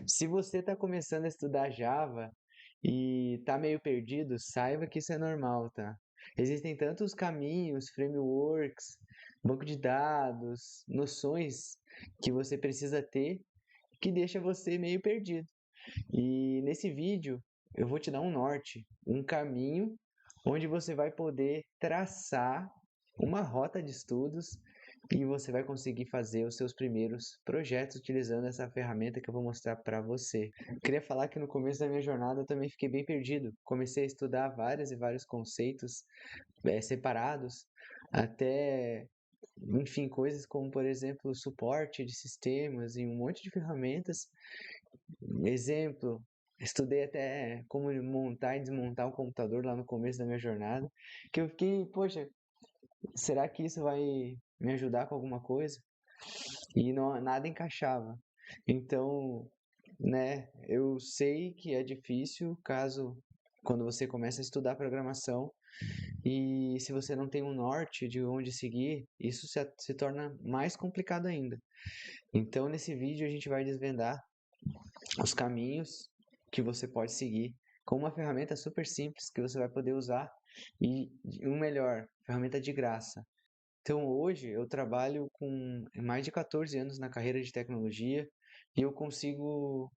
Se você está começando a estudar Java e está meio perdido, saiba que isso é normal, tá? Existem tantos caminhos, frameworks, banco de dados, noções que você precisa ter que deixa você meio perdido. E nesse vídeo eu vou te dar um norte, um caminho onde você vai poder traçar uma rota de estudos e você vai conseguir fazer os seus primeiros projetos utilizando essa ferramenta que eu vou mostrar para você. Queria falar que no começo da minha jornada eu também fiquei bem perdido. Comecei a estudar vários e vários conceitos separados, até, enfim, coisas como, por exemplo, suporte de sistemas e um monte de ferramentas. Exemplo, estudei até como montar e desmontar um computador lá no começo da minha jornada, que eu fiquei, poxa, será que isso vai me ajudar com alguma coisa? E não, nada encaixava. Então, né, eu sei que é difícil caso quando você começa a estudar programação e se você não tem um norte de onde seguir, isso se torna mais complicado ainda. Então, nesse vídeo a gente vai desvendar os caminhos que você pode seguir com uma ferramenta super simples que você vai poder usar e o melhor, ferramenta de graça. Então hoje eu trabalho com mais de 14 anos na carreira de tecnologia e eu consigo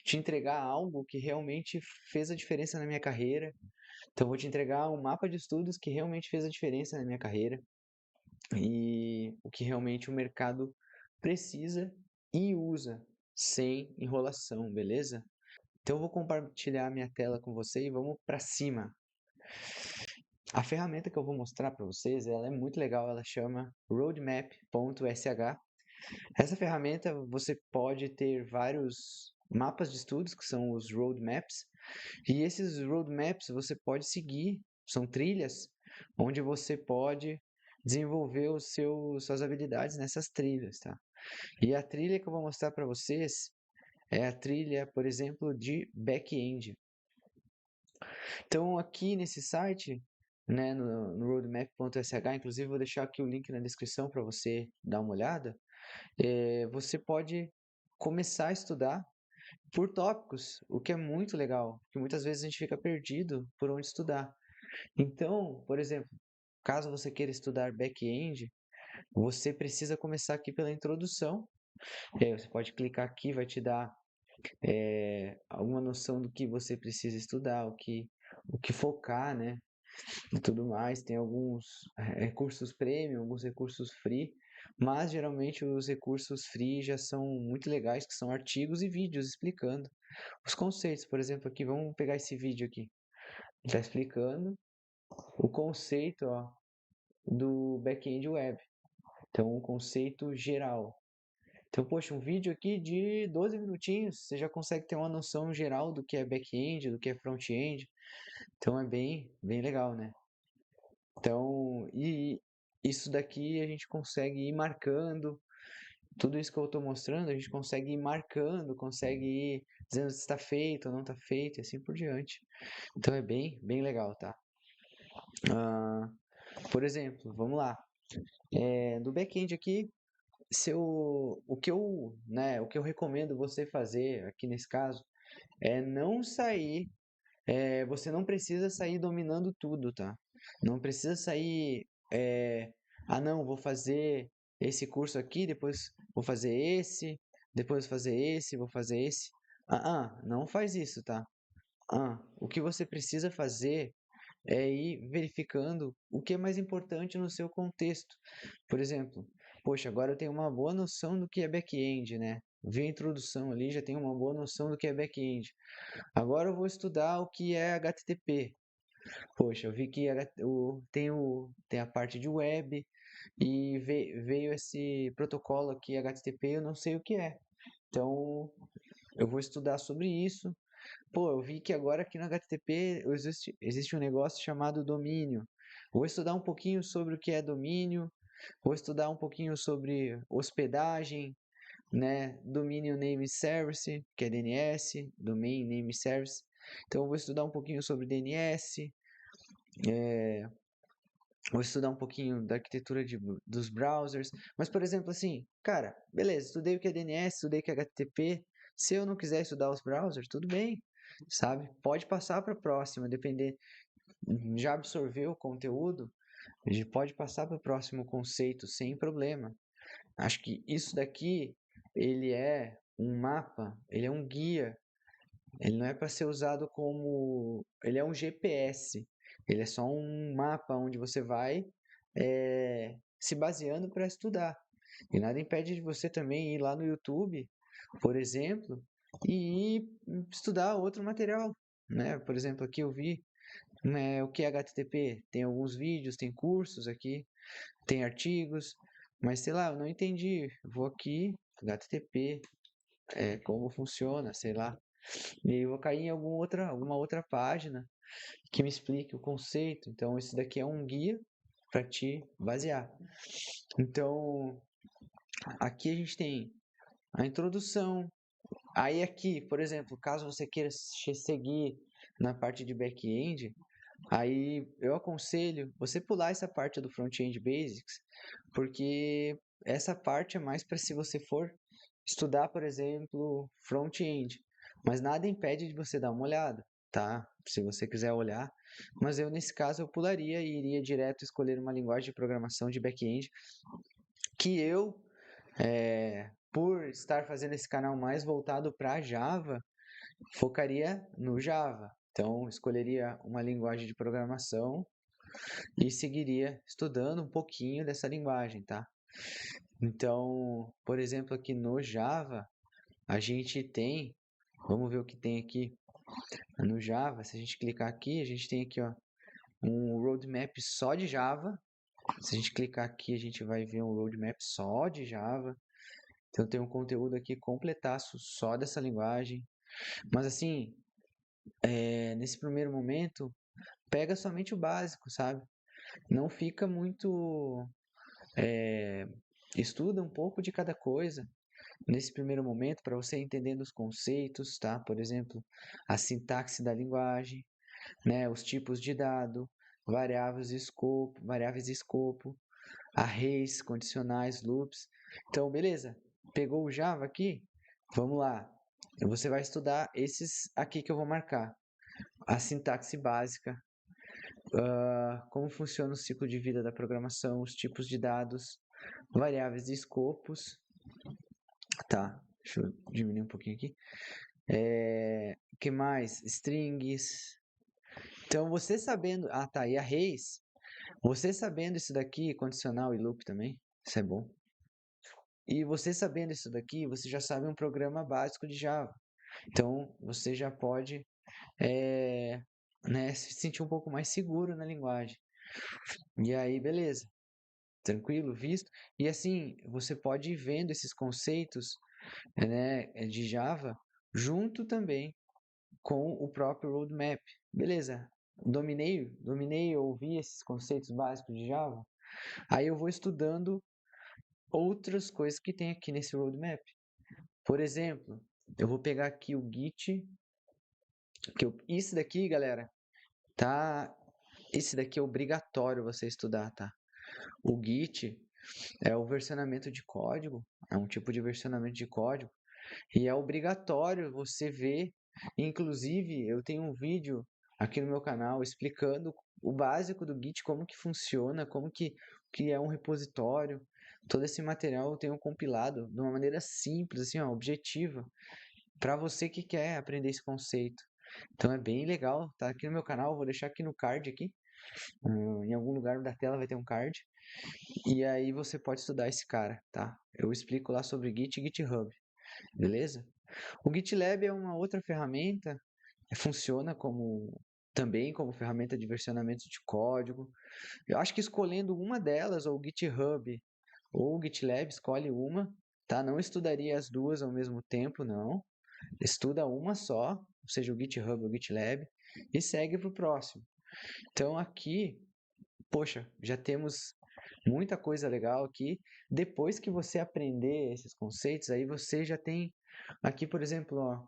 te entregar algo que realmente fez a diferença na minha carreira. Então eu vou te entregar um mapa de estudos que realmente fez a diferença na minha carreira e o que realmente o mercado precisa e usa sem enrolação, beleza? Então eu vou compartilhar minha tela com você e vamos para cima. A ferramenta que eu vou mostrar para vocês, ela é muito legal, ela chama roadmap.sh. Essa ferramenta você pode ter vários mapas de estudos, que são os roadmaps, e esses roadmaps você pode seguir, são trilhas, onde você pode desenvolver suas habilidades nessas trilhas, tá? E a trilha que eu vou mostrar para vocês é a trilha, por exemplo, de back-end. Então, aqui nesse site, né, no roadmap.sh, inclusive vou deixar aqui o link na descrição para você dar uma olhada, você pode começar a estudar por tópicos, o que é muito legal, porque muitas vezes a gente fica perdido por onde estudar. Então, por exemplo, caso você queira estudar back-end, você precisa começar aqui pela introdução. Você pode clicar aqui, vai te dar alguma noção do que você precisa estudar, o que focar, né? E tudo mais. Tem alguns recursos premium, alguns recursos free, mas geralmente os recursos free já são muito legais, que são artigos e vídeos explicando os conceitos. Por exemplo, aqui vamos pegar esse vídeo aqui. Está explicando o conceito, ó, do back-end web. Então, um conceito geral. Então, poxa, um vídeo aqui de 12 minutinhos, você já consegue ter uma noção geral do que é back-end, do que é front-end. Então, é bem, bem legal, né? Então, e isso daqui a gente consegue ir marcando, tudo isso que eu estou mostrando, a gente consegue ir marcando, consegue ir dizendo se está feito ou não está feito e assim por diante. Então é bem, bem legal, tá? Ah, por exemplo, vamos lá. Do back-end aqui, o que eu recomendo você fazer aqui nesse caso é não sair, você não precisa sair dominando tudo, tá? Não precisa sair, não, vou fazer esse curso aqui, depois vou fazer esse, depois vou fazer esse, vou fazer esse. Não faz isso, tá? O que você precisa fazer é ir verificando o que é mais importante no seu contexto. Por exemplo, poxa, agora eu tenho uma boa noção do que é back-end, né? Vi a introdução ali, já tenho uma boa noção do que é back-end. Agora eu vou estudar o que é HTTP. Poxa, eu vi que tem a parte de web e veio esse protocolo aqui HTTP, eu não sei o que é. Então, eu vou estudar sobre isso. Pô, eu vi que agora aqui no HTTP existe um negócio chamado domínio. Vou estudar um pouquinho sobre o que é domínio, vou estudar um pouquinho sobre hospedagem, né? Domínio Name Service, que é DNS, Domain Name Service. Então, eu vou estudar um pouquinho sobre DNS, vou estudar um pouquinho da arquitetura dos browsers. Mas, por exemplo, assim, cara, beleza, estudei o que é DNS, estudei o que é HTTP, Se eu não quiser estudar os browsers, tudo bem, sabe? Pode passar para a próxima, depender. Já absorveu o conteúdo, a gente pode passar para o próximo conceito sem problema. Acho que isso daqui, ele é um mapa, ele é um guia, ele não é para ser usado como. Ele é um GPS, ele é só um mapa onde você vai se baseando para estudar. E nada impede de você também ir lá no YouTube, por exemplo, e ir estudar outro material, né? Por exemplo, aqui eu vi, né, o que é HTTP. Tem alguns vídeos, tem cursos aqui, tem artigos, mas sei lá, eu não entendi. Vou aqui, HTTP, como funciona, sei lá. E aí eu vou cair em alguma outra página que me explique o conceito. Então, esse daqui é um guia para te basear. Então, aqui a gente tem a introdução. Aí aqui, por exemplo, caso você queira seguir na parte de back-end, aí eu aconselho você pular essa parte do front-end basics, porque essa parte é mais para se você for estudar, por exemplo, front-end. Mas nada impede de você dar uma olhada, tá? Se você quiser olhar. Mas eu, nesse caso, eu pularia e iria direto escolher uma linguagem de programação de back-end que eu, por estar fazendo esse canal mais voltado para Java, focaria no Java. Então, escolheria uma linguagem de programação e seguiria estudando um pouquinho dessa linguagem, tá? Então, por exemplo, aqui no Java, a gente tem, vamos ver o que tem aqui no Java. Se a gente clicar aqui, a gente tem aqui, ó, um roadmap só de Java. Se a gente clicar aqui, a gente vai ver um roadmap só de Java. Então tem um conteúdo aqui completaço só dessa linguagem. Mas assim, nesse primeiro momento, pega somente o básico, sabe? Não fica muito. Estuda um pouco de cada coisa nesse primeiro momento para você entendendo os conceitos, tá? Por exemplo, a sintaxe da linguagem, né? Os tipos de dado, variáveis e escopo, arrays, condicionais, loops. Então, beleza? Pegou o Java aqui? Vamos lá. Você vai estudar esses aqui que eu vou marcar. A sintaxe básica, como funciona o ciclo de vida da programação, os tipos de dados, variáveis e escopos. Tá, deixa eu diminuir um pouquinho aqui. Que mais? Strings. Então, você sabendo... Ah, tá, e arrays. Você sabendo isso daqui, condicional e loop também, isso é bom. E você sabendo isso daqui, você já sabe um programa básico de Java. Então, você já pode se sentir um pouco mais seguro na linguagem. E aí, beleza. Tranquilo, visto? E assim, você pode ir vendo esses conceitos, né, de Java junto também com o próprio roadmap. Beleza. Dominei, ouvi esses conceitos básicos de Java. Aí eu vou estudando outras coisas que tem aqui nesse roadmap. Por exemplo, eu vou pegar aqui o Git, isso daqui, galera, tá? Esse daqui é obrigatório você estudar, tá? O Git é o versionamento de código, é um tipo de versionamento de código, e é obrigatório você ver. Inclusive, eu tenho um vídeo aqui no meu canal explicando o básico do Git, como que funciona, que é um repositório. Todo esse material eu tenho compilado de uma maneira simples, assim, ó, objetiva, para você que quer aprender esse conceito. Então é bem legal, tá aqui no meu canal, vou deixar aqui no card aqui, em algum lugar da tela vai ter um card, e aí você pode estudar esse cara, tá? Eu explico lá sobre Git e GitHub, beleza? O GitLab é uma outra ferramenta, funciona também como ferramenta de versionamento de código. Eu acho que escolhendo uma delas, ou o GitHub ou o GitLab, escolhe uma, tá? Não estudaria as duas ao mesmo tempo, não. Estuda uma só, ou seja, o GitHub ou o GitLab, e segue para o próximo. Então aqui, poxa, já temos muita coisa legal aqui. Depois que você aprender esses conceitos, aí você já tem aqui, por exemplo, ó,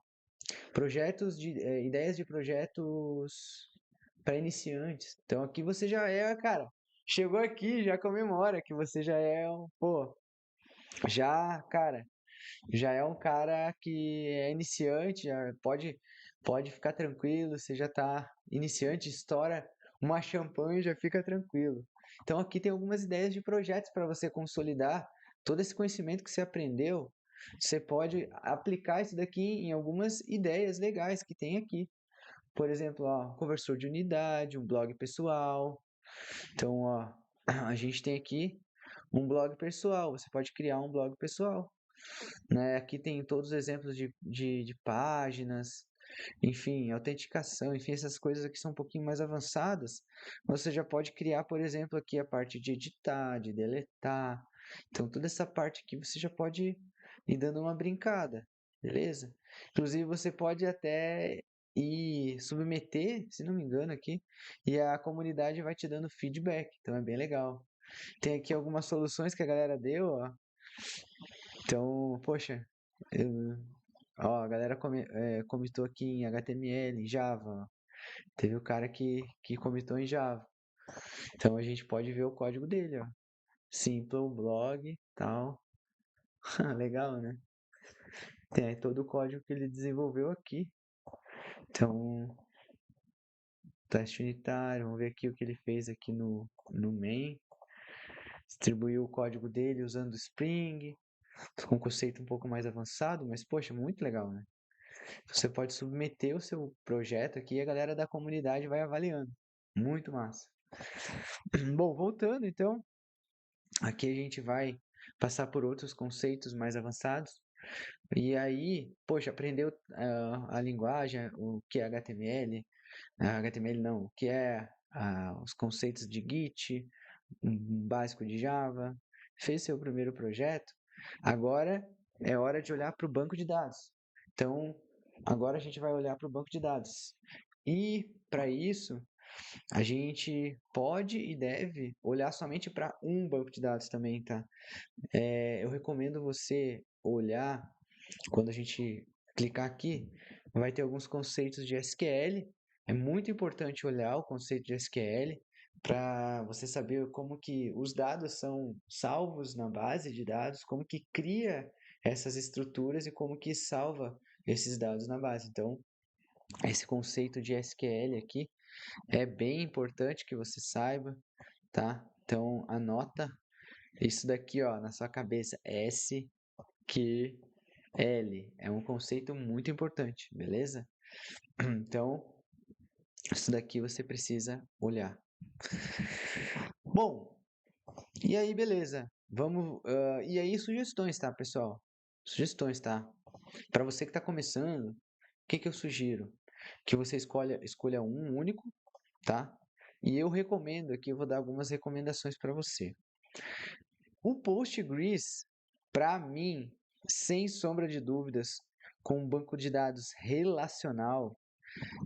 ideias de projetos para iniciantes. Então aqui você já cara, chegou aqui, já comemora que você já é um, pô, já, cara, já é um cara que é iniciante, já pode ficar tranquilo, você já está iniciante, estoura uma champanhe e já fica tranquilo. Então aqui tem algumas ideias de projetos para você consolidar todo esse conhecimento que você aprendeu. Você pode aplicar isso daqui em algumas ideias legais que tem aqui. Por exemplo, ó, conversor de unidade, um blog pessoal. Então, ó, a gente tem aqui um blog pessoal. Você pode criar um blog pessoal, né? Aqui tem todos os exemplos de páginas, enfim, autenticação, enfim, essas coisas aqui são um pouquinho mais avançadas. Você já pode criar, por exemplo, aqui a parte de editar, de deletar. Então, toda essa parte aqui você já pode ir dando uma brincada, beleza? Inclusive, você pode até ir submeter, se não me engano, aqui, e a comunidade vai te dando feedback, então é bem legal. Tem aqui algumas soluções que a galera deu, ó. Então, poxa, eu- ó, a galera comentou aqui em HTML, em Java. Teve o cara que comentou em Java. Então a gente pode ver o código dele, ó. Simple blog, tal. Legal, né? Tem aí todo o código que ele desenvolveu aqui. Então, teste unitário, vamos ver aqui o que ele fez aqui no main. Distribuiu o código dele usando Spring, com um conceito um pouco mais avançado, mas poxa, muito legal, né? Você pode submeter o seu projeto aqui e a galera da comunidade vai avaliando. Muito massa. Bom, voltando então, aqui a gente vai passar por outros conceitos mais avançados. E aí, poxa, aprendeu a linguagem, o que é HTML, HTML não, o que é os conceitos de Git, um básico de Java, fez seu primeiro projeto, agora é hora de olhar para o banco de dados. Então, agora a gente vai olhar para o banco de dados. E para isso, a gente pode e deve olhar somente para um banco de dados também, tá? Eu recomendo você olhar, quando a gente clicar aqui, vai ter alguns conceitos de SQL. É muito importante olhar o conceito de SQL para você saber como que os dados são salvos na base de dados, como que cria essas estruturas e como que salva esses dados na base. Então, esse conceito de SQL aqui é bem importante que você saiba, tá? Então, anota isso daqui, ó, na sua cabeça. SQL é um conceito muito importante, beleza? Então, isso daqui você precisa olhar. Bom, e aí, beleza? Vamos. E aí, sugestões, tá, pessoal? Sugestões, tá? Para você que está começando, o que que eu sugiro? Que você escolha um único, tá? E eu recomendo aqui, eu vou dar algumas recomendações para você. O Postgres, para mim, sem sombra de dúvidas, com um banco de dados relacional,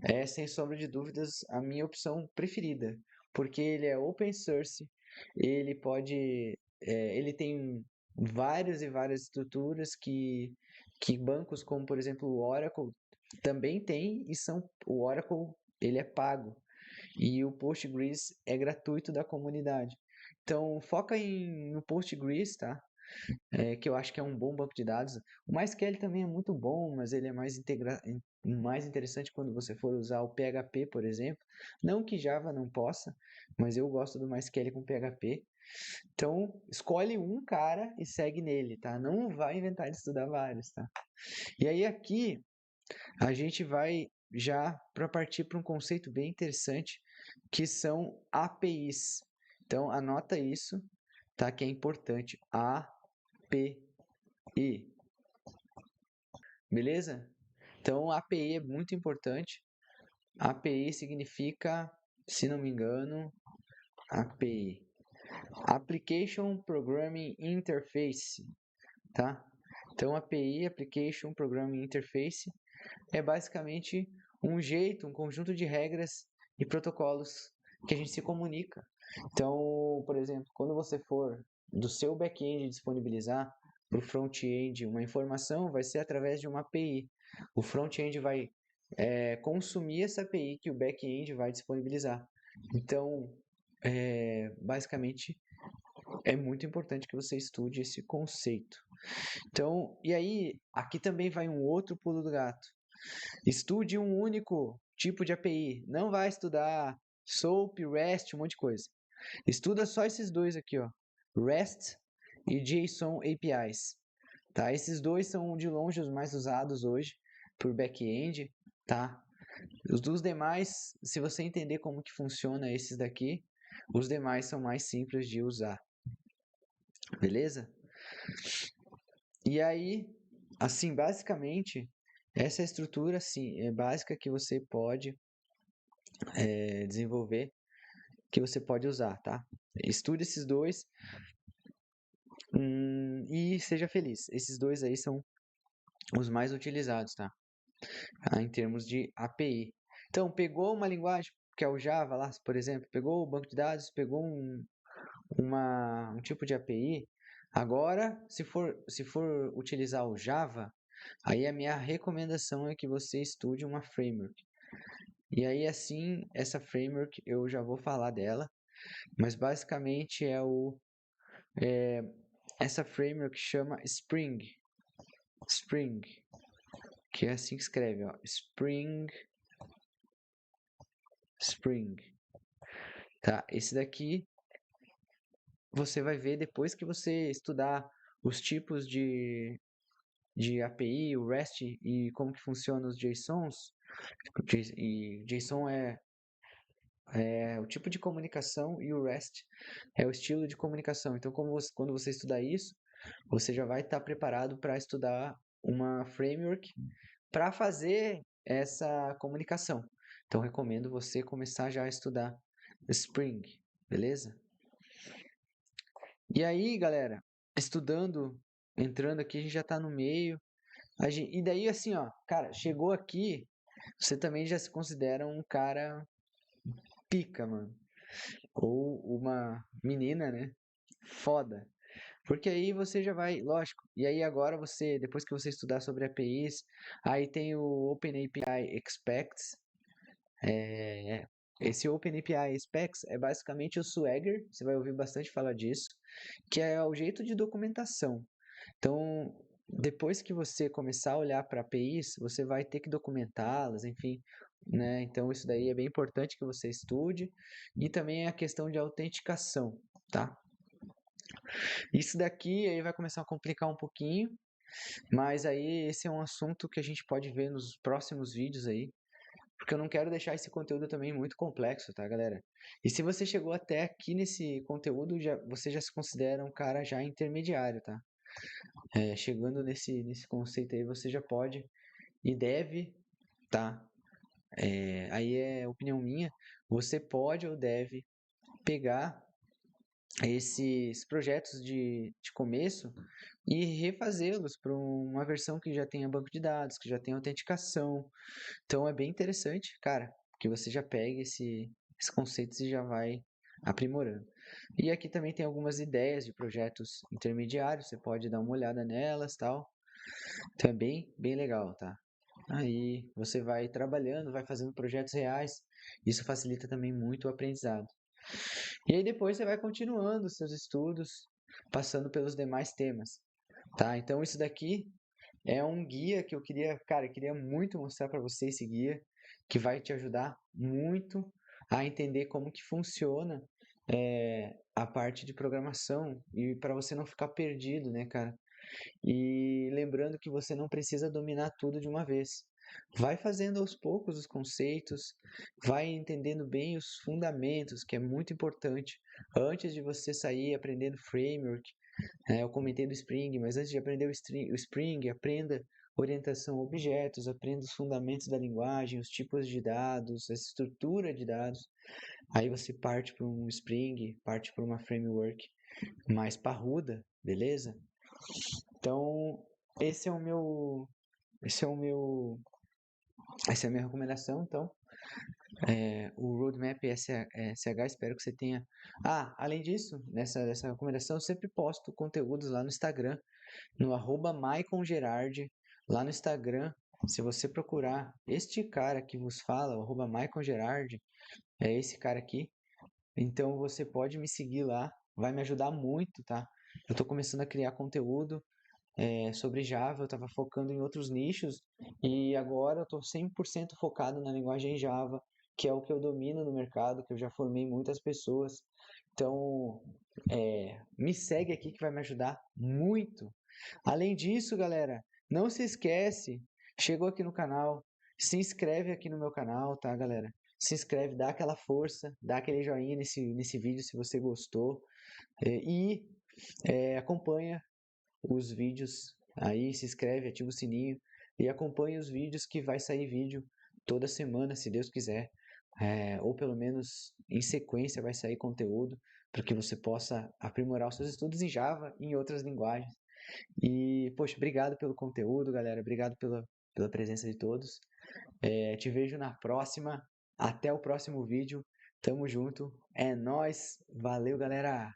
é sem sombra de dúvidas a minha opção preferida, porque ele é open source, ele tem várias e várias estruturas que bancos como, por exemplo, o Oracle também tem e o Oracle ele é pago e o Postgres é gratuito da comunidade. Então, foca no Postgres, tá? Que eu acho que é um bom banco de dados. O MySQL também é muito bom, mas ele é mais interessante quando você for usar o PHP, por exemplo. Não que Java não possa, mas eu gosto do MySQL com PHP. Então, escolhe um cara e segue nele, tá? Não vai inventar de estudar vários, tá? E aí aqui a gente vai já para partir para um conceito bem interessante, que são APIs. Então, anota isso, tá? Que é importante. API. Beleza? Então, API é muito importante. API significa, se não me engano, API, Application Programming Interface, tá? Então, API, Application Programming Interface, é basicamente um jeito, um conjunto de regras e protocolos que a gente se comunica. Então, por exemplo, quando você for do seu back-end disponibilizar para o front-end uma informação, vai ser através de uma API. O front-end vai consumir essa API que o back-end vai disponibilizar. Então, basicamente, é muito importante que você estude esse conceito. Então, e aí, aqui também vai um outro pulo do gato. Estude um único tipo de API. Não vai estudar SOAP, REST, um monte de coisa. Estuda só esses dois aqui, ó. REST e JSON APIs. Tá? Esses dois são de longe os mais usados hoje por back-end, tá? Os dos demais, se você entender como que funciona esses daqui, os demais são mais simples de usar, beleza? E aí, assim, basicamente, essa é a estrutura assim, básica que você pode desenvolver, que você pode usar, tá? Estude esses dois e seja feliz. Esses dois aí são os mais utilizados, tá? Em termos de API. Então, pegou uma linguagem, que é o Java lá, por exemplo, pegou o banco de dados, pegou um tipo de API. Agora, se for utilizar o Java, aí a minha recomendação é que você estude uma framework. E aí, assim, essa framework eu já vou falar dela, mas basicamente essa framework chama Spring. Spring, que é assim que escreve, ó. Spring, tá? Esse daqui você vai ver depois que você estudar os tipos de API, o REST e como que funcionam os JSONs. E JSON é o tipo de comunicação e o REST é o estilo de comunicação. Então, quando você estudar isso, você já vai estar preparado para estudar uma framework para fazer essa comunicação. Então, recomendo você começar já a estudar Spring, beleza? E aí, galera, estudando, entrando aqui, a gente já está no meio. E daí, assim, ó, cara, chegou aqui, você também já se considera um cara pica, mano. Ou uma menina, né? Foda. Porque aí você já vai, lógico. E aí agora você, depois que você estudar sobre APIs, aí tem o OpenAPI Expects. Esse OpenAPI Specs é basicamente o Swagger, você vai ouvir bastante falar disso, que é o jeito de documentação. Então, depois que você começar a olhar para APIs, você vai ter que documentá-las, enfim, né? Então, isso daí é bem importante que você estude. E também a questão de autenticação, tá? Isso daqui aí vai começar a complicar um pouquinho, mas aí esse é um assunto que a gente pode ver nos próximos vídeos aí, porque eu não quero deixar esse conteúdo também muito complexo, tá, galera? E se você chegou até aqui nesse conteúdo, você já se considera um cara já intermediário, tá? Chegando nesse conceito aí, você já pode e deve, tá? Aí é opinião minha, você pode ou deve pegar esses projetos de começo e refazê-los para uma versão que já tenha banco de dados, que já tenha autenticação. Então é bem interessante, cara, que você já pegue esses conceitos e já vai aprimorando. E aqui também tem algumas ideias de projetos intermediários, você pode dar uma olhada nelas, tal. Então é bem legal, tá? Aí você vai trabalhando, vai fazendo projetos reais. Isso facilita também muito o aprendizado. E aí depois você vai continuando os seus estudos, passando pelos demais temas, tá? Então isso daqui é um guia que eu queria, cara, eu queria muito mostrar para você esse guia, que vai te ajudar muito a entender como que funciona a parte de programação e para você não ficar perdido, né, cara? E lembrando que você não precisa dominar tudo de uma vez. Vai fazendo aos poucos os conceitos, vai entendendo bem os fundamentos, que é muito importante. Antes de você sair aprendendo framework, eu comentei do Spring, mas antes de aprender o Spring, aprenda orientação a objetos, aprenda os fundamentos da linguagem, os tipos de dados, a estrutura de dados. Aí você parte para um Spring, parte para uma framework mais parruda, beleza? Então, esse é o meu, esse é o meu, essa é a minha recomendação. Então, o Roadmap SH, espero que você tenha. Além disso, nessa recomendação, eu sempre posto conteúdos lá no Instagram, no @maicongerardi, lá no Instagram. Se você procurar este cara que vos fala, o @maicongerardi, é esse cara aqui. Então você pode me seguir lá, vai me ajudar muito, tá? Eu tô começando a criar conteúdo. sobre Java, eu estava focando em outros nichos e agora eu estou 100% focado na linguagem Java, que é o que eu domino no mercado, que eu já formei muitas pessoas. Então, me segue aqui que vai me ajudar muito. Além disso, galera, não se esquece, chegou aqui no canal, se inscreve aqui no meu canal, tá, galera? Se inscreve, dá aquela força, dá aquele joinha nesse vídeo se você gostou acompanha os vídeos aí, se inscreve, ativa o sininho e acompanha os vídeos que vai sair vídeo toda semana, se Deus quiser. Ou pelo menos em sequência vai sair conteúdo para que você possa aprimorar os seus estudos em Java e em outras linguagens. E, poxa, obrigado pelo conteúdo, galera. Obrigado pela presença de todos. Te vejo na próxima. Até o próximo vídeo. Tamo junto. É nóis. Valeu, galera.